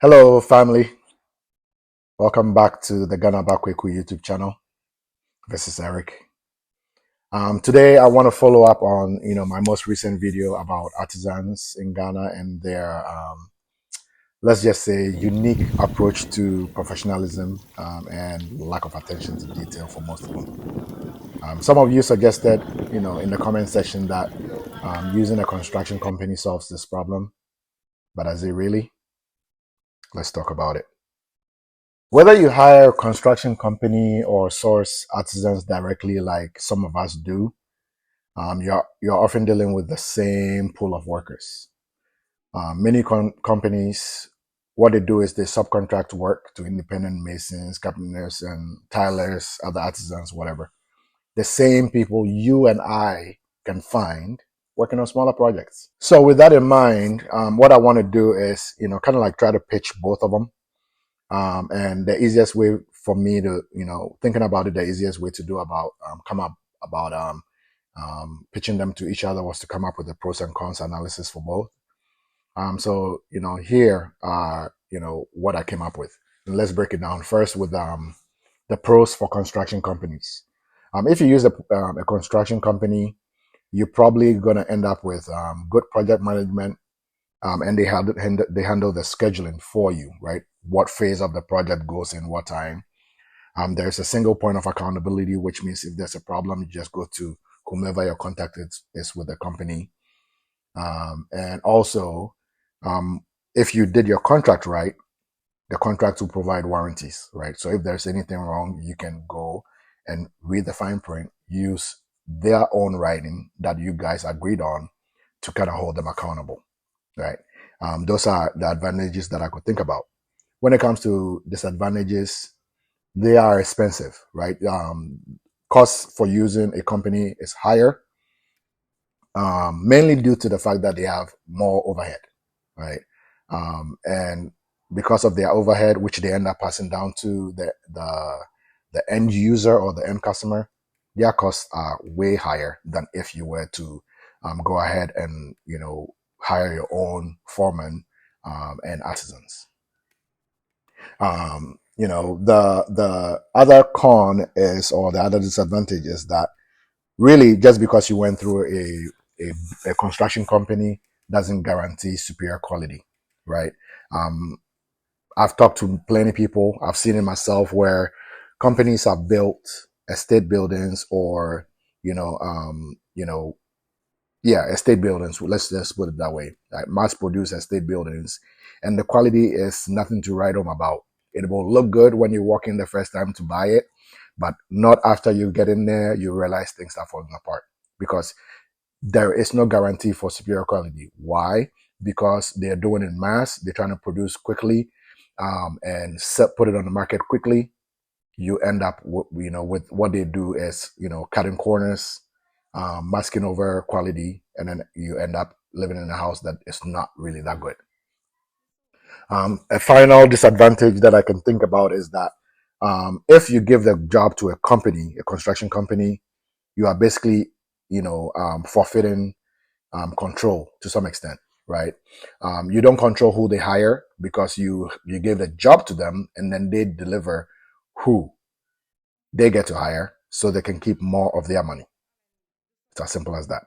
Hello, family. Welcome back to the Ghanaba Kwaku YouTube channel. This is Eric. Today, I want to follow up on my most recent video about artisans in Ghana and their let's just say unique approach to professionalism and lack of attention to detail for most of them. Some of you suggested, in the comment section that using a construction company solves this problem, but is it really? Let's talk about it. Whether you hire a construction company or source artisans directly, like some of us do, you're often dealing with the same pool of workers. Many companies, what they do is they subcontract work to independent masons, carpenters, and tilers, other artisans, whatever. The same people you and I can find working on smaller projects. So with that in mind, what I want to do is, kind of like try to pitch both of them. And the easiest way for me to, thinking about it, the easiest way to do about, come up about pitching them to each other was to come up with a pros and cons analysis for both. So, here are, what I came up with. And let's break it down first with the pros for construction companies. If you use a construction company, you're probably going to end up with good project management, and they handle the scheduling for you, right? What phase of the project goes in what time. There's a single point of accountability, which means if there's a problem, you just go to whomever your contact is with the company. And also, if you did your contract right, the contract will provide warranties, right? So if there's anything wrong, you can go and read the fine print, use their own writing that you guys agreed on to kind of hold them accountable, right? Those are the advantages that I could think about. When it comes to disadvantages, they are expensive, right? Cost for using a company is higher, mainly due to the fact that they have more overhead, right? And because of their overhead, which they end up passing down to the end user or the end customer, their costs are way higher than if you were to go ahead and hire your own foreman and artisans. The other con is, or the other disadvantage is that really just because you went through a construction company doesn't guarantee superior quality, right? I've talked to plenty of people. I've seen it myself where companies have built estate buildings or, estate buildings. Let's just put it that way. Like mass produce estate buildings. And the quality is nothing to write home about. It will look good when you walk in the first time to buy it, but not after you get in there, you realize things are falling apart because there is no guarantee for superior quality. Why? Because they're doing it in mass. They're trying to produce quickly and put it on the market quickly. You end up, with what they do is, cutting corners, masking over quality, and then you end up living in a house that is not really that good. A final disadvantage that I can think about is that if you give the job to a company, a construction company, you are basically, forfeiting control to some extent, right? You don't control who they hire because you give the job to them and then they deliver who they get to hire so they can keep more of their money. It's as simple as that,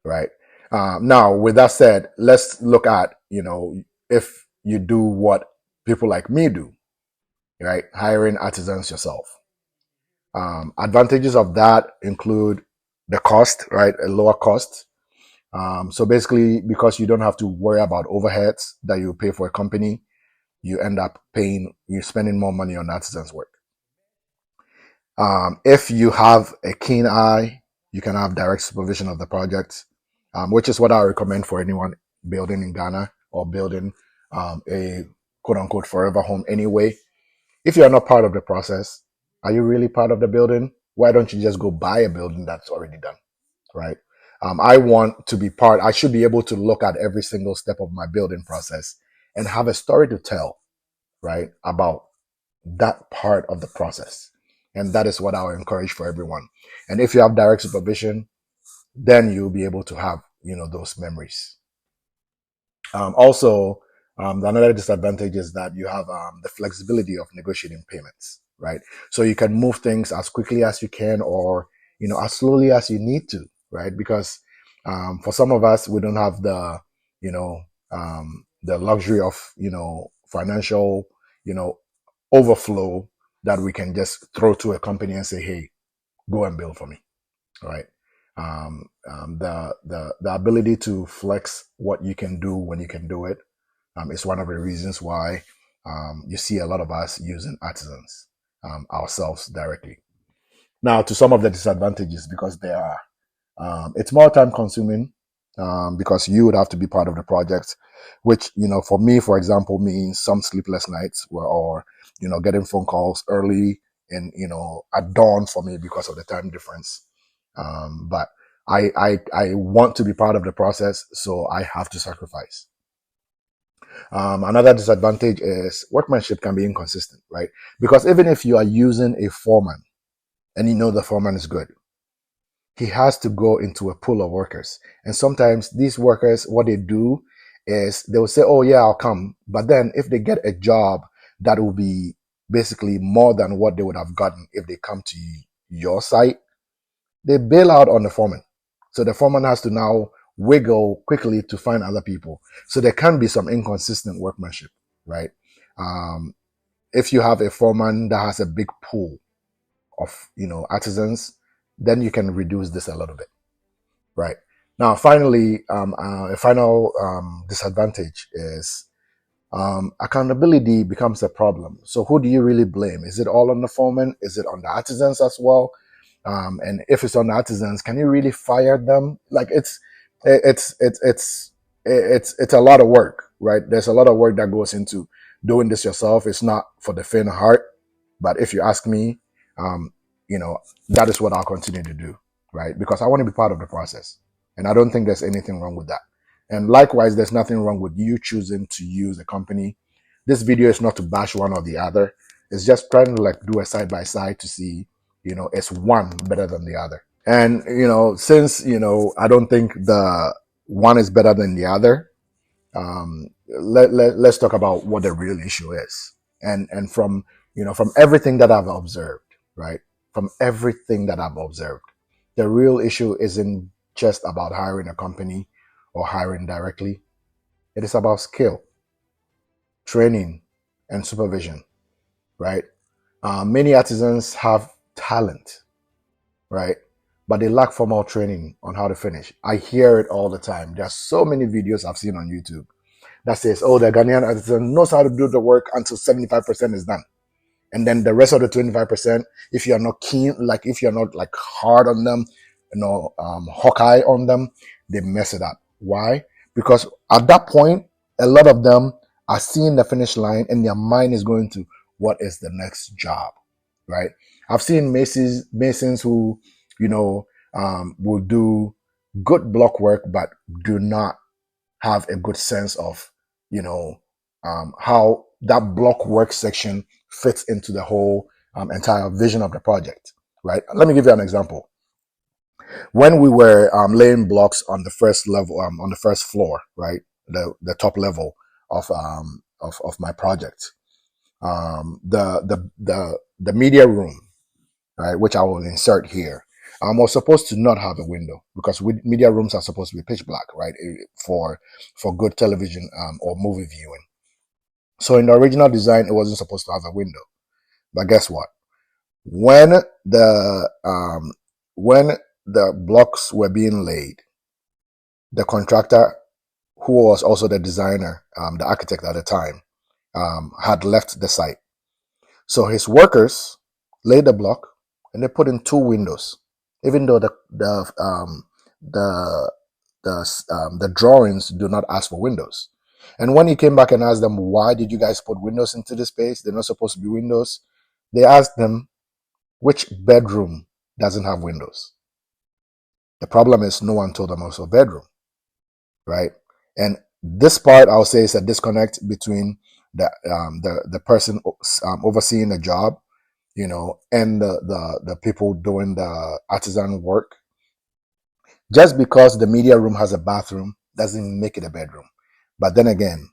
right? Now, with that said, let's look at, if you do what people like me do, right? Hiring artisans yourself. Advantages of that include the cost, right? A lower cost. So basically, because you don't have to worry about overheads that you pay for a company, you end up you're spending more money on artisans' work. If you have a keen eye, you can have direct supervision of the project, which is what I recommend for anyone building in Ghana or building a quote unquote forever home anyway. If you're not part of the process, are you really part of the building? Why don't you just go buy a building that's already done, right? I want to be part. I should be able to look at every single step of my building process and have a story to tell, right, about that part of the process. And that is what I would encourage for everyone. And if you have direct supervision, then you'll be able to have, those memories. Also, Another disadvantage is that you have the flexibility of negotiating payments, right? So you can move things as quickly as you can, or as slowly as you need to, right? Because for some of us, we don't have the luxury of financial overflow that we can just throw to a company and say, hey, go and bill for me, right? The ability to flex what you can do when you can do it is one of the reasons why you see a lot of us using artisans ourselves directly. Now, to some of the disadvantages, because there are, it's more time consuming because you would have to be part of the project, which, for me, for example, means some sleepless nights or getting phone calls early and, at dawn for me because of the time difference. But I want to be part of the process, so I have to sacrifice. Another disadvantage is workmanship can be inconsistent, right? Because even if you are using a foreman and the foreman is good, he has to go into a pool of workers. And sometimes these workers, what they do is they will say, oh yeah, I'll come. But then if they get a job that will be basically more than what they would have gotten if they come to your site, they bail out on the foreman. So the foreman has to now wiggle quickly to find other people. So there can be some inconsistent workmanship, right? If you have a foreman that has a big pool of, artisans, then you can reduce this a little bit, right? Now, finally, a final disadvantage is accountability becomes a problem. So who do you really blame? Is it all on the foreman? Is it on the artisans as well? And if it's on the artisans, can you really fire them? Like it's a lot of work, right? There's a lot of work that goes into doing this yourself. It's not for the faint of heart, but if you ask me, um, that is what I'll continue to do, right? Because I want to be part of the process, and I don't think there's anything wrong with that. And likewise, there's nothing wrong with you choosing to use a company. This video is not to bash one or the other. It's just trying to like do a side by side to see, is one better than the other? And, since, I don't think the one is better than the other, let's talk about what the real issue is. And from everything that I've observed, right? From everything that I've observed, the real issue isn't just about hiring a company or hiring directly. It is about skill, training, and supervision, right? Many artisans have talent, right? But they lack formal training on how to finish. I hear it all the time. There are so many videos I've seen on YouTube that says, oh, the Ghanaian artisan knows how to do the work until 75% is done. And then the rest of the 25%, if you're not keen, like if you're not like hard on them, hawkeye on them, they mess it up. Why? Because at that point, a lot of them are seeing the finish line and their mind is going to, what is the next job, right? I've seen masons who, will do good block work, but do not have a good sense of, how that block work section fits into the whole entire vision of the project, right? Let me give you an example. When we were laying blocks on the first level, on the first floor, right, the top level of my project, the media room, right, which I will insert here, was supposed to not have a window because media rooms are supposed to be pitch black, right, for good television or movie viewing. So in the original design, it wasn't supposed to have a window. But guess what? When the blocks were being laid, the contractor, who was also the designer, the architect at the time, had left the site. So his workers laid the block and they put in two windows, even though the drawings do not ask for windows. And when he came back and asked them, why did you guys put windows into this space? They're not supposed to be windows. They asked them, which bedroom doesn't have windows? The problem is no one told them also bedroom, right? And this part, I'll say, is a disconnect between the person overseeing the job, and the people doing the artisan work. Just because the media room has a bathroom doesn't make it a bedroom. But then again,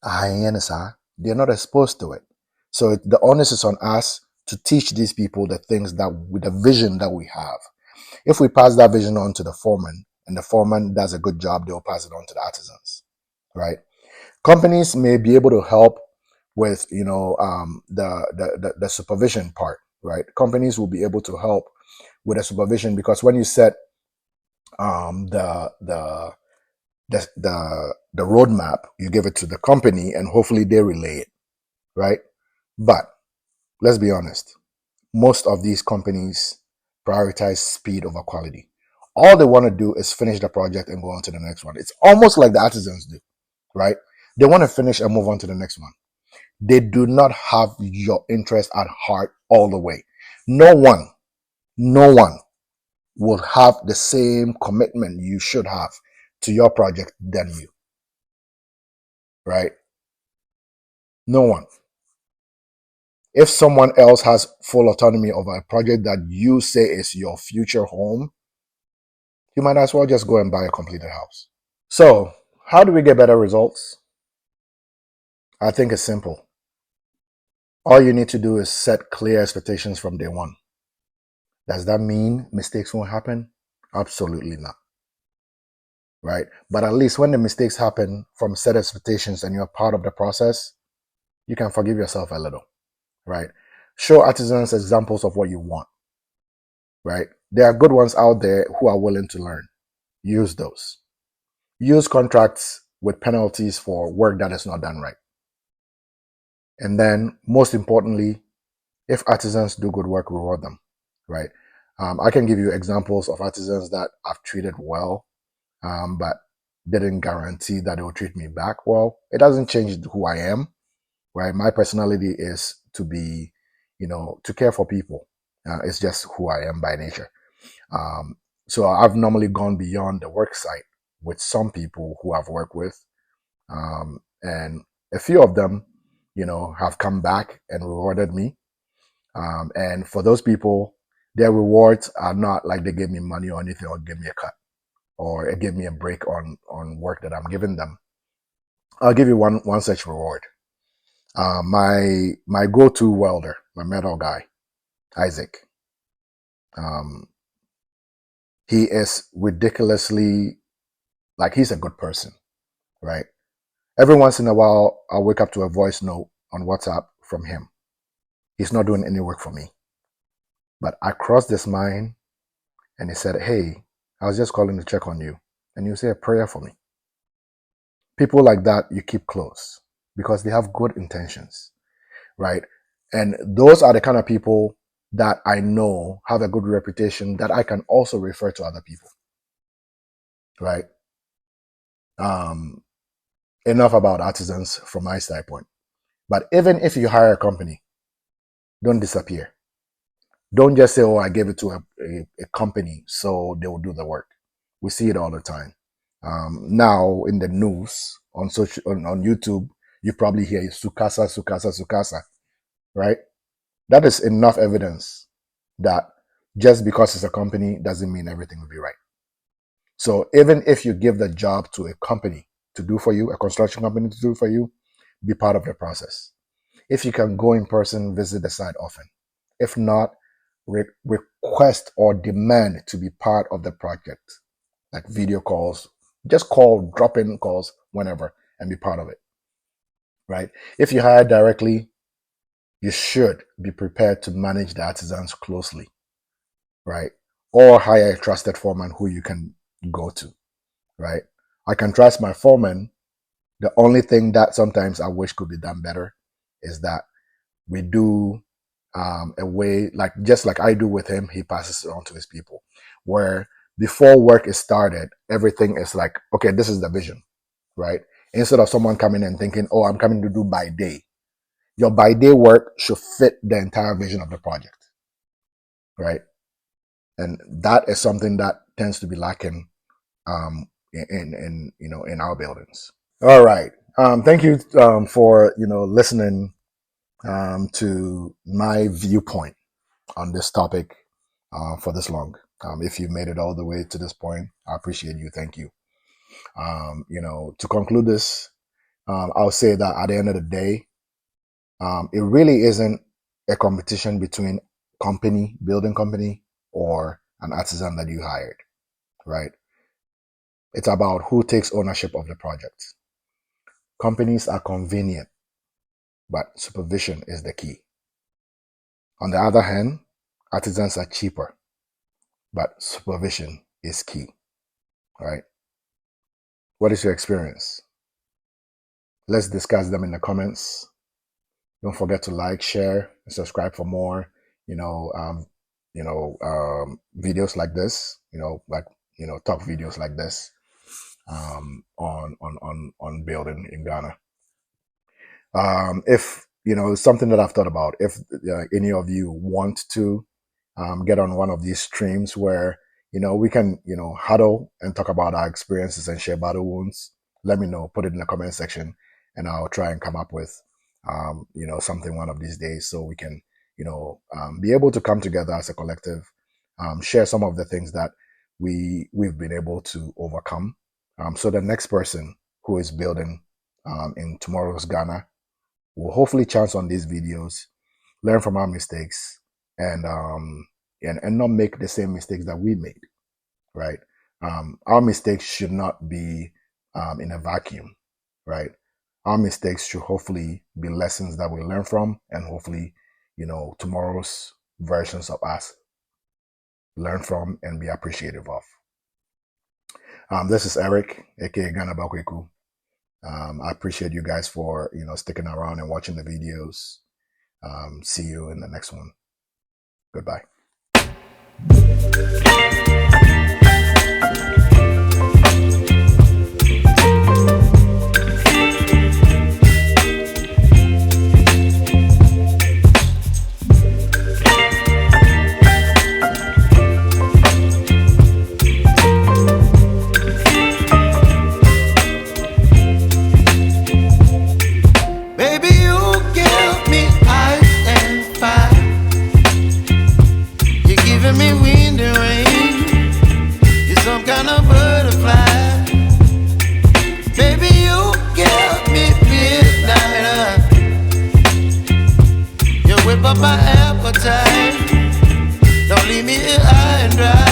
They're not exposed to it. So the onus is on us to teach these people the things that with the vision that we have. If we pass that vision on to the foreman and the foreman does a good job, they'll pass it on to the artisans, right? Companies may be able to help with, the supervision part, right? Companies will be able to help with the supervision because when you set the roadmap, you give it to the company and hopefully they relay it, right? But let's be honest, most of these companies prioritize speed over quality. All they want to do is finish the project and go on to the next one. It's almost like the artisans do, right? They want to finish and move on to the next one. They do not have your interest at heart all the way. No one, no one will have the same commitment you should have to your project than you, right? No one. If someone else has full autonomy over a project that you say is your future home, you might as well just go and buy a completed house. So, how do we get better results? I think it's simple. All you need to do is set clear expectations from day one. Does that mean mistakes won't happen? Absolutely not. Right? But at least when the mistakes happen from set expectations and you're part of the process, you can forgive yourself a little. Right? Show artisans examples of what you want. Right? There are good ones out there who are willing to learn. Use those. Use contracts with penalties for work that is not done right. And then, most importantly, if artisans do good work, reward them, right? I can give you examples of artisans that I've treated well, but didn't guarantee that they will treat me back well. It doesn't change who I am, right? My personality is to be, to care for people. It's just who I am by nature. So I've normally gone beyond the work site with some people who I've worked with. And a few of them, have come back and rewarded me. And for those people, their rewards are not like they gave me money or anything or give me a cut or it gave me a break on work that I'm giving them. I'll give you one such reward. My go-to welder, my metal guy, Isaac. He is ridiculously, like, he's a good person, right? Every once in a while, I'll wake up to a voice note on WhatsApp from him. He's not doing any work for me. But I crossed this mind and he said, "Hey, I was just calling to check on you. And you say a prayer for me." People like that, you keep close because they have good intentions, right? And those are the kind of people that I know have a good reputation that I can also refer to other people, right? Enough about artisans from my standpoint. But even if you hire a company, don't disappear. Don't just say, "Oh, I gave it to a company, so they will do the work." We see it all the time. Now in the news on on YouTube, you probably hear Sukasa, Sukasa, Sukasa, right? That is enough evidence that just because it's a company doesn't mean everything will be right. So even if you give the job to a company to do for you, a construction company to do for you, be part of the process. If you can go in person, visit the site often. If not, request or demand to be part of the project, like video calls. Just call, drop in calls whenever and be part of it, right? If you hire directly, you should be prepared to manage the artisans closely, right? Or hire a trusted foreman who you can go to, right? I can trust my foreman. The only thing that sometimes I wish could be done better is that we do a way, like just like I do with him, he passes it on to his people. Where before work is started, everything is like, okay, this is the vision, right? Instead of someone coming and thinking, "Oh, I'm coming to do by day." Your by day work should fit the entire vision of the project, right? And that is something that tends to be lacking in our buildings. All right. Thank you for listening to my viewpoint on this topic for this long. If you've made it all the way to this point, I appreciate you. Thank you. To conclude this, I'll say that at the end of the day, it really isn't a competition between building company, or an artisan that you hired, right? It's about who takes ownership of the project. Companies are convenient, but supervision is the key. On the other hand, artisans are cheaper, but supervision is key, right? What is your experience? Let's discuss them in the comments. Don't forget to like, share, and subscribe for more, videos like this, talk videos like this, on building in Ghana. If something that I've thought about, if any of you want to get on one of these streams where we can huddle and talk about our experiences and share battle wounds, let me know. Put it in the comment section, and I'll try and come up with something one of these days, so we can be able to come together as a collective, share some of the things that we've been able to overcome, so the next person who is building in tomorrow's Ghana will hopefully chance on these videos, learn from our mistakes, and not make the same mistakes that we made, right? Our mistakes should not be in a vacuum, right? Our mistakes should hopefully be lessons that we learn from, and hopefully, tomorrow's versions of us learn from and be appreciative of. This is Eric, aka Ghanaba Kwaku. I appreciate you guys for sticking around and watching the videos. See you in the next one. Goodbye. Me wind and rain, you're some kind of butterfly. Baby, you give me midnight. You whip up my appetite. Don't leave me here high and dry.